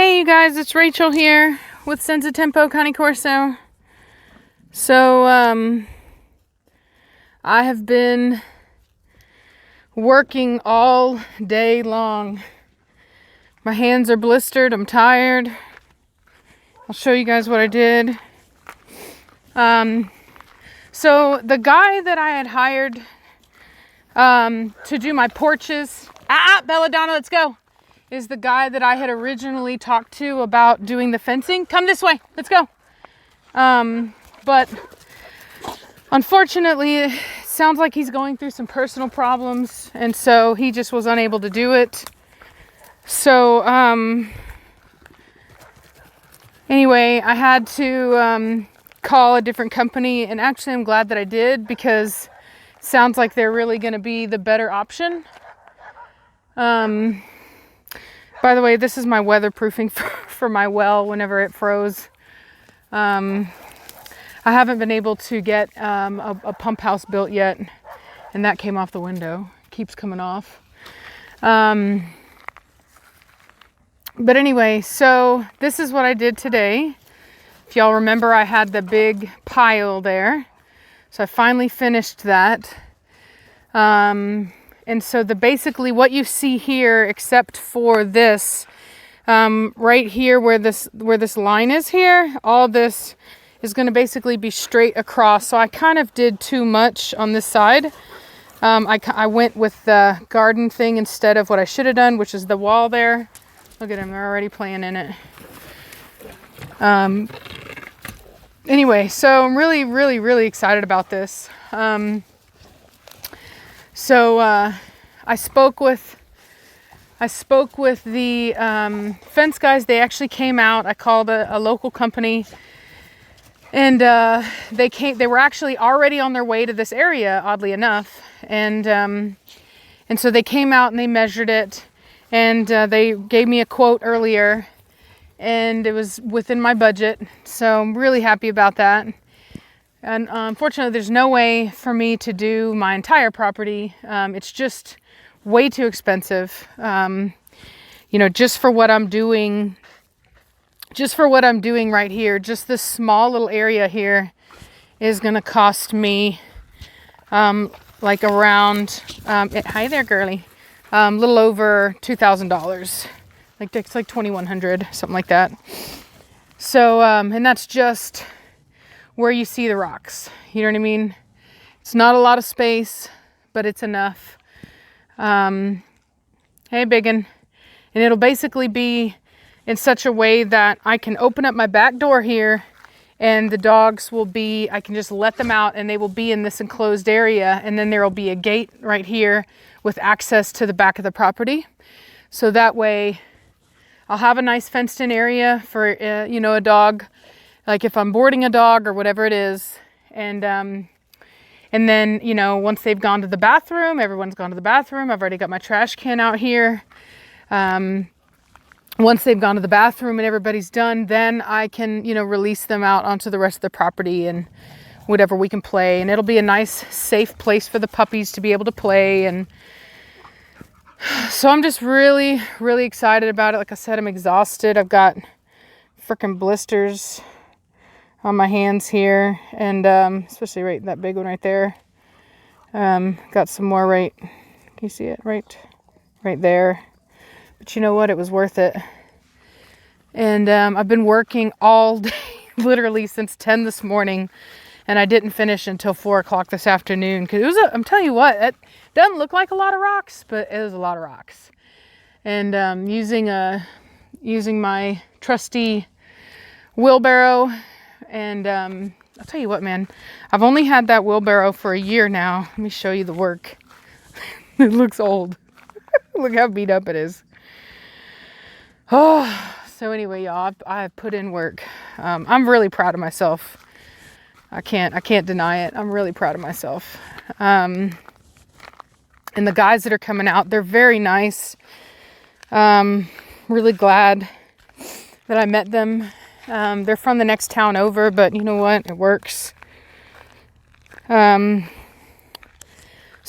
Hey you guys, it's Rachel here with Senza Corso. So, I have been working all day long. My hands are blistered, I'm tired. I'll show you guys what I did. So the guy that I had hired to do my porches, Belladonna, let's go, is the guy that I had originally talked to about doing the fencing. Come this way, let's go. But unfortunately, it sounds like he's going through some personal problems, and so he just was unable to do it. So, anyway, I had to call a different company, and actually I'm glad that I did, because it sounds like they're really going to be the better option. By the way, this is my weatherproofing for my well whenever it froze. I haven't been able to get a pump house built yet, and that came off the window. It keeps coming off. But anyway, so this is what I did today. If y'all remember, I had the big pile there. So I finally finished that. And so basically what you see here, except for this, right here where this line is here, all this is going to basically be straight across. So I kind of did too much on this side. I went with the garden thing instead of what I should have done, which is the wall there. Look at them, they're already playing in it. Anyway, so I'm really excited about this. I spoke with the fence guys. They actually came out. I called a local company, and they were actually already on their way to this area, oddly enough. And so they came out and they measured it, and they gave me a quote earlier, and it was within my budget. So I'm really happy about that. And unfortunately, there's no way for me to do my entire property. It's just way too expensive. Just for what I'm doing right here, just this small little area here is going to cost me like around, hi there, girly, little over $2,000. It's like $2,100, something like that. So, and that's just where you see the rocks. You know what I mean? It's not a lot of space, but it's enough. Hey, biggin. And it'll basically be in such a way that I can open up my back door here, and the dogs will be, I can just let them out and they will be in this enclosed area. And then there will be a gate right here with access to the back of the property. So that way I'll have a nice fenced in area for, a dog, like if I'm boarding a dog or whatever it is. And then, once they've gone to the bathroom, everyone's gone to the bathroom. I've already got my trash can out here. Once they've gone to the bathroom and everybody's done, then I can, release them out onto the rest of the property and whatever we can play. And it'll be a nice, safe place for the puppies to be able to play. And so I'm just really excited about it. Like I said, I'm exhausted. I've got freaking blisters on my hands here, and especially right that big one right there. Got some more right, can you see it? Right there. But you know what? It was worth it. And I've been working all day, literally since 10 this morning, and I didn't finish until 4 o'clock this afternoon, because I'm telling you what, it doesn't look like a lot of rocks, but it was a lot of rocks. And using my trusty wheelbarrow. And I'll tell you what, man, I've only had that wheelbarrow for a year now. Let me show you the work. It looks old. Look how beat up it is. Oh, so anyway, y'all, I've put in work. I'm really proud of myself. I can't deny it. I'm really proud of myself. And the guys that are coming out, they're very nice. Really glad that I met them. They're from the next town over, but you know what? It works.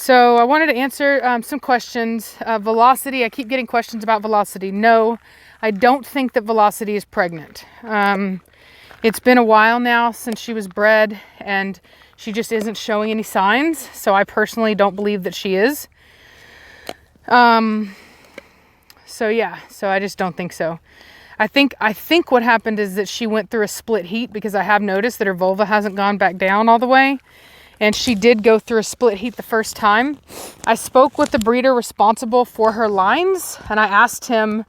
So I wanted to answer some questions. Velocity, I keep getting questions about Velocity. No, I don't think that Velocity is pregnant. It's been a while now since she was bred, and she just isn't showing any signs. So I personally don't believe that she is. So yeah, so I just don't think so. I think what happened is that she went through a split heat, because I have noticed that her vulva hasn't gone back down all the way. And she did go through a split heat the first time. I spoke with the breeder responsible for her lines, and I asked him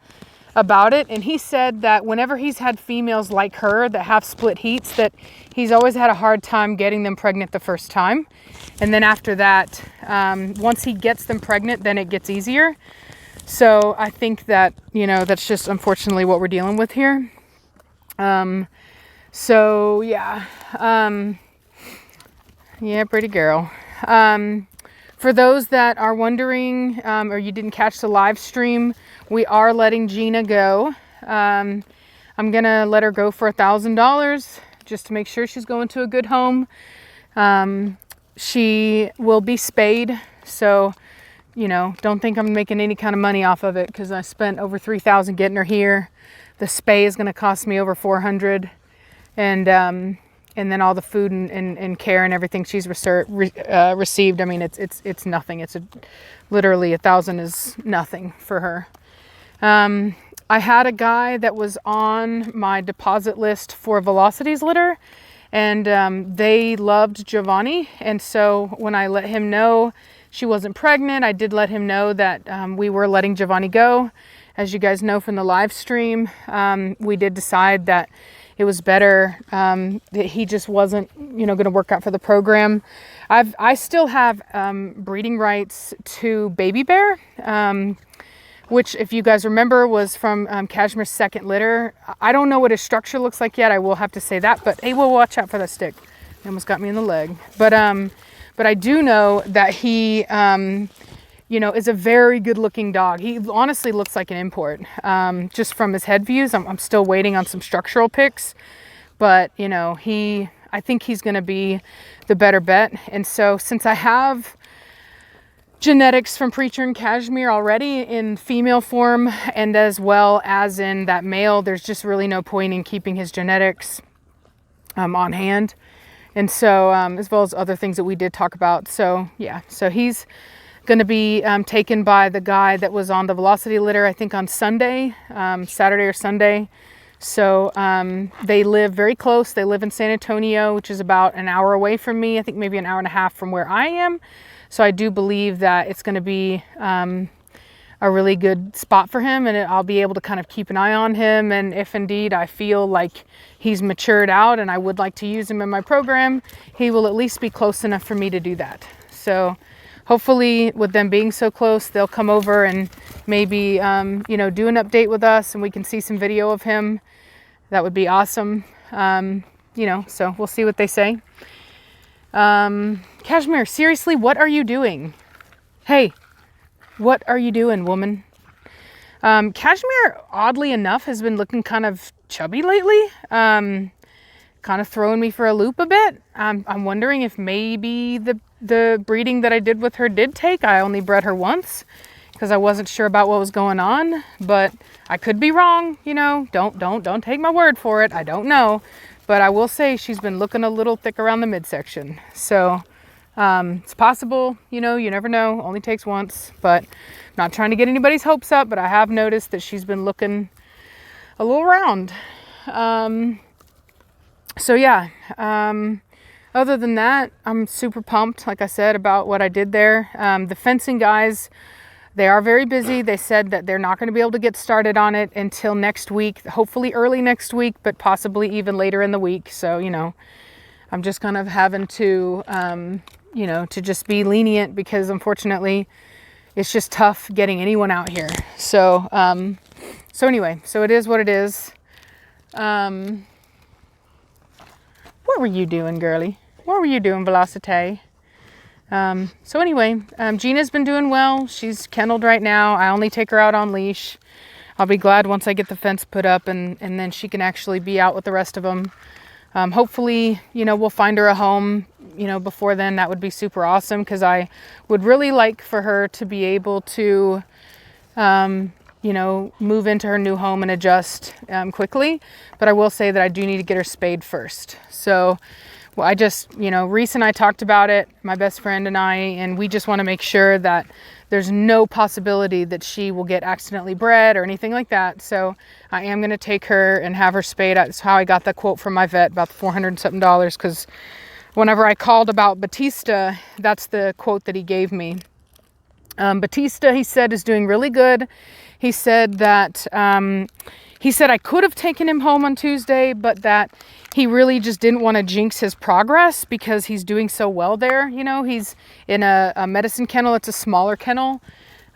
about it. And he said that whenever he's had females like her that have split heats, that he's always had a hard time getting them pregnant the first time. And then after that, once he gets them pregnant, then it gets easier. So I think that, you know, that's just unfortunately what we're dealing with here. So yeah. Yeah, pretty girl. For those that are wondering, or you didn't catch the live stream, we are letting Gina go. I'm going to let her go for $1,000 just to make sure she's going to a good home. She will be spayed. So, you know, don't think I'm making any kind of money off of it, because I spent over $3,000 getting her here. The spay is going to cost me over $400. And then all the food and care and everything she's received. I mean, it's nothing. It's literally $1,000 is nothing for her. I had a guy that was on my deposit list for Velocity's litter, and they loved Giovanni. And so when I let him know she wasn't pregnant, I did let him know that we were letting Giovanni go. As you guys know from the live stream, we did decide that it was better, that he just wasn't, you know, going to work out for the program. I still have breeding rights to Baby Bear, which, if you guys remember, was from Cashmere's second litter. I don't know what his structure looks like yet. I will have to say that, but hey, we'll watch out for that stick. It almost got me in the leg. But I do know that he, you know, is a very good looking dog. He honestly looks like an import, just from his head views. I'm still waiting on some structural pics, but you know, I think he's going to be the better bet. And so since I have genetics from Preacher and Cashmere already in female form, and as well as in that male, there's just really no point in keeping his genetics on hand. And so, as well as other things that we did talk about. So yeah, so he's going to be taken by the guy that was on the Velocity litter, I think on Sunday, Saturday or Sunday. So they live very close. They live in San Antonio, which is about an hour away from me. I think maybe an hour and a half from where I am. So I do believe that it's going to be a really good spot for him, and I'll be able to kind of keep an eye on him. And if indeed I feel like he's matured out and I would like to use him in my program, he will at least be close enough for me to do that. So hopefully, with them being so close, they'll come over and maybe, you know, do an update with us, and we can see some video of him. That would be awesome. You know, so we'll see what they say. Cashmere, seriously, what are you doing? Hey, what are you doing, woman? Cashmere, oddly enough, has been looking kind of chubby lately. Kind of throwing me for a loop a bit. I'm wondering if maybe the breeding that I did with her did take. I only bred her once because I wasn't sure about what was going on, but I could be wrong. You know, don't take my word for it. I don't know, but I will say she's been looking a little thick around the midsection. So it's possible, you know, you never know. Only takes once, but I'm not trying to get anybody's hopes up, but I have noticed that she's been looking a little round. So yeah, other than that, I'm super pumped, like I said, about what I did there. The fencing guys, they are very busy. They said that they're not going to be able to get started on it until next week, hopefully early next week, but possibly even later in the week. So, you know, I'm just kind of having to, you know, to just be lenient, because unfortunately it's just tough getting anyone out here. So, so anyway, so it is what it is. What were you doing, girly? What were you doing, Velocity? So anyway, Gina's been doing well. She's kenneled right now. I only take her out on leash. I'll be glad once I get the fence put up, and then she can actually be out with the rest of them. Hopefully, you know, we'll find her a home you know, before then, that would be super awesome, because I would really like for her to be able to, you know, move into her new home and adjust quickly. But I will say that I do need to get her spayed first. So, well, I just, you know, Reese and I talked about it, my best friend and we just want to make sure that there's no possibility that she will get accidentally bred or anything like that. So I am going to take her and have her spayed. That's how I got that quote from my vet, about $400 and something, because whenever I called about Batista, that's the quote that he gave me. Batista, he said, is doing really good. He said that, I could have taken him home on Tuesday, but that he really just didn't want to jinx his progress because he's doing so well there. You know, he's in a medicine kennel. It's a smaller kennel,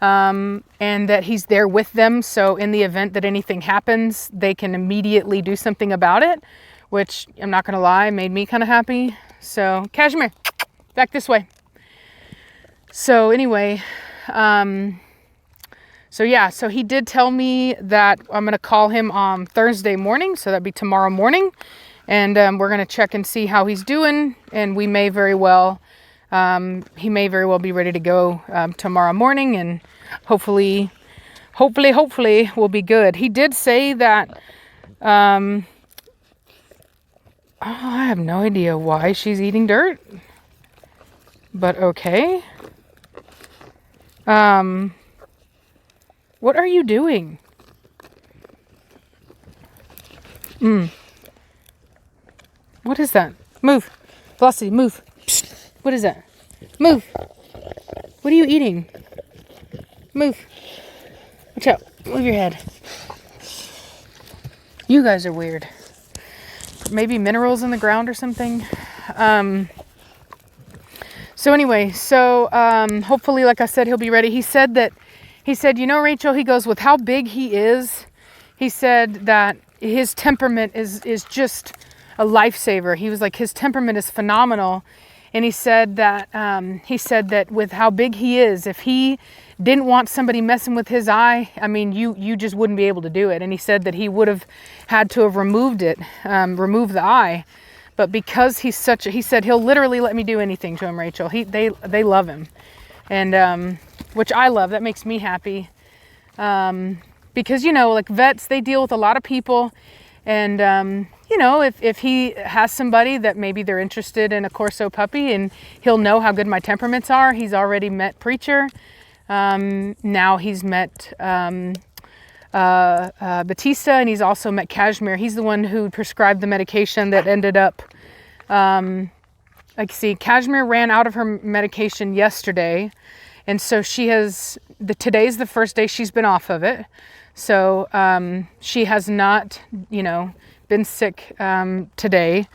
and that he's there with them. So in the event that anything happens, they can immediately do something about it, which I'm not going to lie, made me kind of happy. So Cashmere, back this way. So anyway, so yeah, so he did tell me that I'm going to call him on Thursday morning. So that'd be tomorrow morning. And we're going to check and see how he's doing. And we may very well, he may very well be ready to go tomorrow morning. And hopefully we'll be good. He did say that, I have no idea why she's eating dirt. But okay. What are you doing? What is that? Move. Flossie, move. Psst. What is that? Move. What are you eating? Move. Watch out. Move your head. You guys are weird. Maybe minerals in the ground or something. So anyway, hopefully, like I said, he'll be ready. He said, you know, Rachel, he goes, with how big he is, he said that his temperament is just a lifesaver. He was like, his temperament is phenomenal. And he said that with how big he is, if he didn't want somebody messing with his eye, I mean, you just wouldn't be able to do it. And he said that he would have had to have removed the eye. But because he said he'll literally let me do anything to him, Rachel. They love him. And, which I love. That makes me happy. Because, you know, like vets, they deal with a lot of people. And, you know, if he has somebody that maybe they're interested in a Corso puppy, and he'll know how good my temperaments are. He's already met Preacher. Now he's met Batista, and he's also met Cashmere. He's the one who prescribed the medication that ended up, Cashmere ran out of her medication yesterday. And so today's the first day she's been off of it. So she has not, you know, been sick today.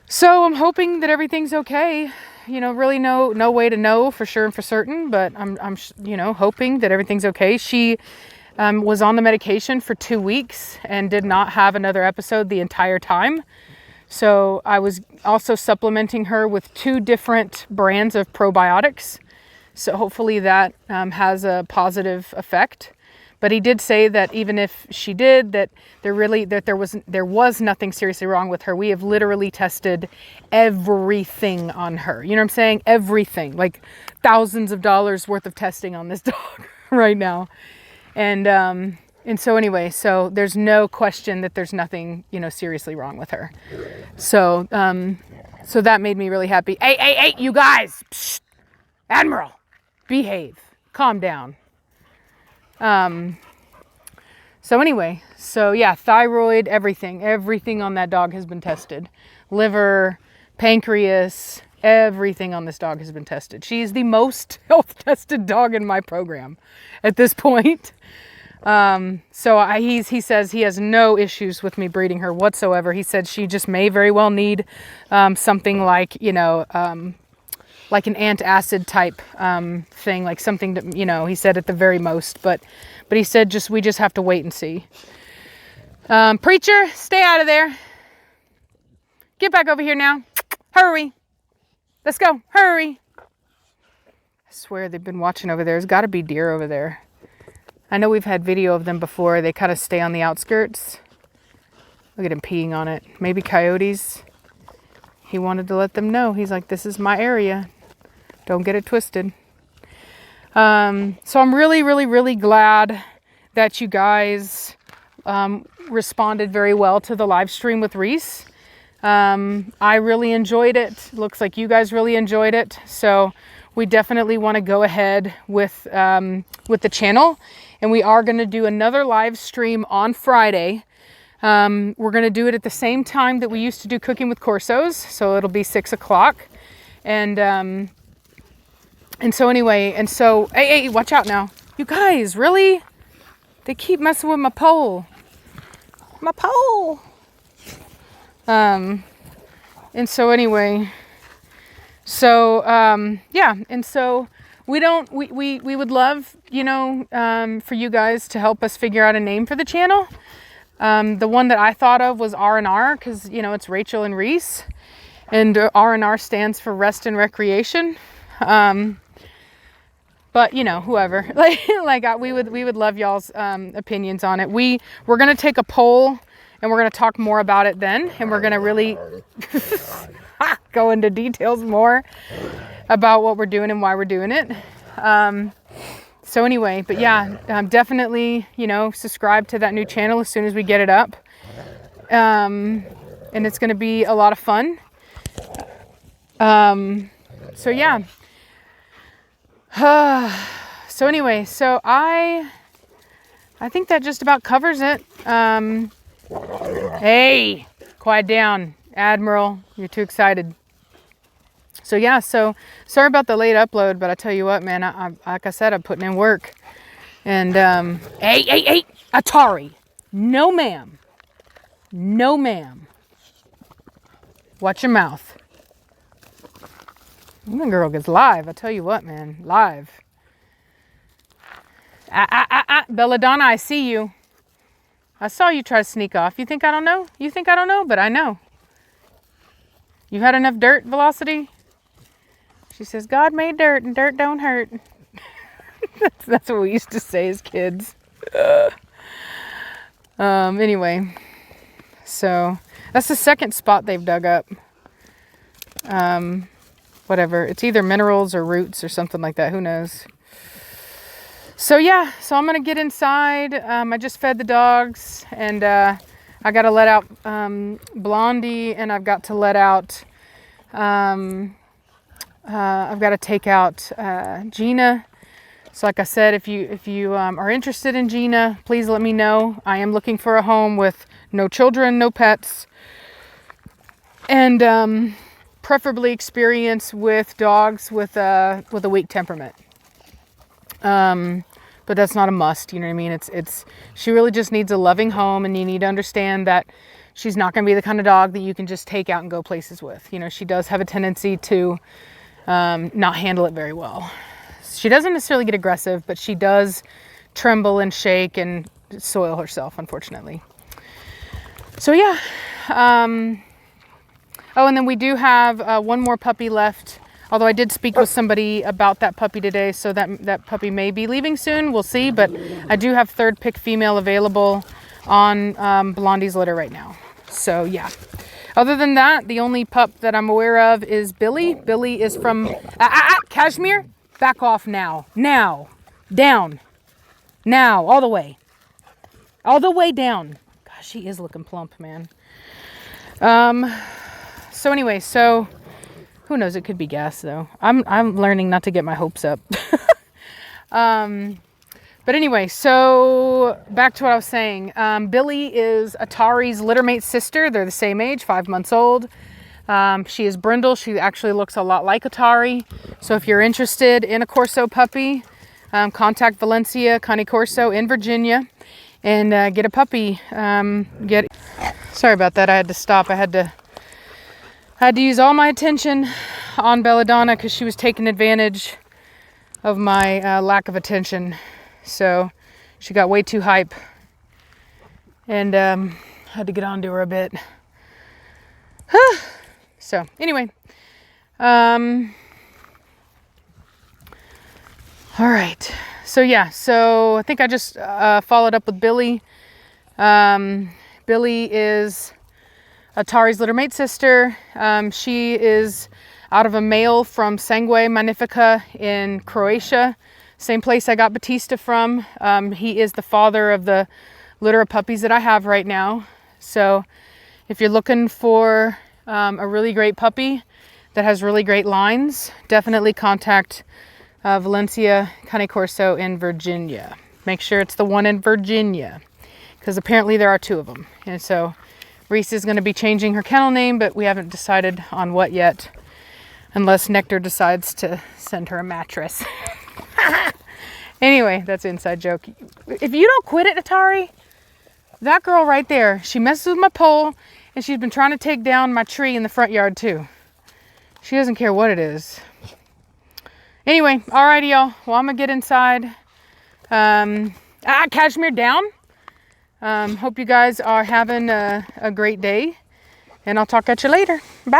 So I'm hoping that everything's okay. You know, really no way to know for sure and for certain, but I'm you know, hoping that everything's okay. She was on the medication for 2 weeks and did not have another episode the entire time. So I was also supplementing her with 2 different brands of probiotics. So hopefully that has a positive effect. But he did say that even if she did, that there was nothing seriously wrong with her. We have literally tested everything on her. You know what I'm saying? Everything, like thousands of dollars worth of testing on this dog right now. And so anyway, so there's no question that there's nothing, you know, seriously wrong with her. So so that made me really happy. Hey, you guys, psst. Admiral, behave, calm down. So anyway, so yeah, thyroid, everything on that dog has been tested. Liver, pancreas, everything on this dog has been tested. She's the most health tested dog in my program at this point. So he says he has no issues with me breeding her whatsoever. He said she just may very well need, something like, you know, like an antacid type thing, like something that, you know, he said at the very most, but he said we just have to wait and see. Preacher, stay out of there. Get back over here now. Hurry. Let's go. Hurry. I swear they've been watching over there. There's got to be deer over there. I know we've had video of them before. They kind of stay on the outskirts. Look at him peeing on it. Maybe coyotes. he wanted to let them know. He's like, this is my area. Don't get it twisted. So I'm really, really, really glad that you guys responded very well to the live stream with Reese. I really enjoyed it. Looks like you guys really enjoyed it. So we definitely want to go ahead with the channel. And we are going to do another live stream on Friday. We're going to do it at the same time that we used to do Cooking with Corsos. So it'll be 6 o'clock. And so anyway, hey, watch out now. You guys, really? They keep messing with my pole. My pole. And so anyway, so, yeah. And so we would love, you know, for you guys to help us figure out a name for the channel. The one that I thought of was R&R, because, you know, it's Rachel and Reese, and R&R stands for rest and recreation. But you know, whoever, we would love y'all's opinions on it. We're gonna take a poll, and we're gonna talk more about it then, and we're gonna really go into details more about what we're doing and why we're doing it. So anyway, but yeah, definitely, you know, subscribe to that new channel as soon as we get it up, and it's gonna be a lot of fun. So yeah. So anyway, so I think that just about covers it. Hey, quiet down, Admiral. You're too excited. So yeah, so sorry about the late upload, but I tell you what, man, I like I said, I'm putting in work. And hey, Atari, no ma'am, no ma'am. Watch your mouth. The girl gets live. I tell you what, man, live. Belladonna, I see you. I saw you try to sneak off. You think I don't know? You think I don't know? But I know. You had enough dirt velocity? She says, God made dirt and dirt don't hurt. That's what we used to say as kids. Anyway, so that's the second spot they've dug up. Whatever. It's either minerals or roots or something like that. Who knows? So yeah, so I'm going to get inside. I just fed the dogs, and I got to let out Blondie, and I've got to let out, I've got to take out Gina. So like I said, if you are interested in Gina, please let me know. I am looking for a home with no children, no pets, and preferably experience with dogs with a weak temperament. But that's not a must, you know what I mean? She really just needs a loving home, and you need to understand that she's not going to be the kind of dog that you can just take out and go places with. You know, she does have a tendency to not handle it very well. She doesn't necessarily get aggressive, but she does tremble and shake and soil herself, unfortunately. So yeah. Oh, and then we do have one more puppy left. Although I did speak with somebody about that puppy today, so that puppy may be leaving soon. We'll see. But I do have third pick female available on Blondie's litter right now. So yeah. Other than that, the only pup that I'm aware of is Billy. Billy is from Cashmere. Back off now. Now. Down. Now. All the way. All the way down. Gosh, she is looking plump, man. So anyway, so who knows? It could be gas though. I'm learning not to get my hopes up. But anyway, so back to what I was saying. Billy is Atari's littermate sister. They're the same age, 5 months old. She is brindle. She actually looks a lot like Atari. So if you're interested in a Corso puppy, contact Valencia County Corso in Virginia and get a puppy. Sorry about that. I had to stop. I had to use all my attention on Belladonna because she was taking advantage of my lack of attention. So she got way too hype, and had to get onto her a bit. So anyway, all right. So yeah, so I think I just followed up with Billy. Billy is Atari's littermate sister. She is out of a male from Sangue Magnifica in Croatia. Same place I got Batista from. He is the father of the litter of puppies that I have right now. So if you're looking for a really great puppy that has really great lines, definitely contact Valencia Cane Corso in Virginia. Make sure it's the one in Virginia, because apparently there are 2 of them. And so Reese is going to be changing her kennel name, but we haven't decided on what yet, unless Nectar decides to send her a mattress. Anyway, that's an inside joke. If you don't quit it, Atari, that girl right there, she messes with my pole, and she's been trying to take down my tree in the front yard too. She doesn't care what it is. Anyway, alrighty, y'all. Well, I'm gonna get inside. Cashmere down. Hope you guys are having a great day, and I'll talk at you later. Bye.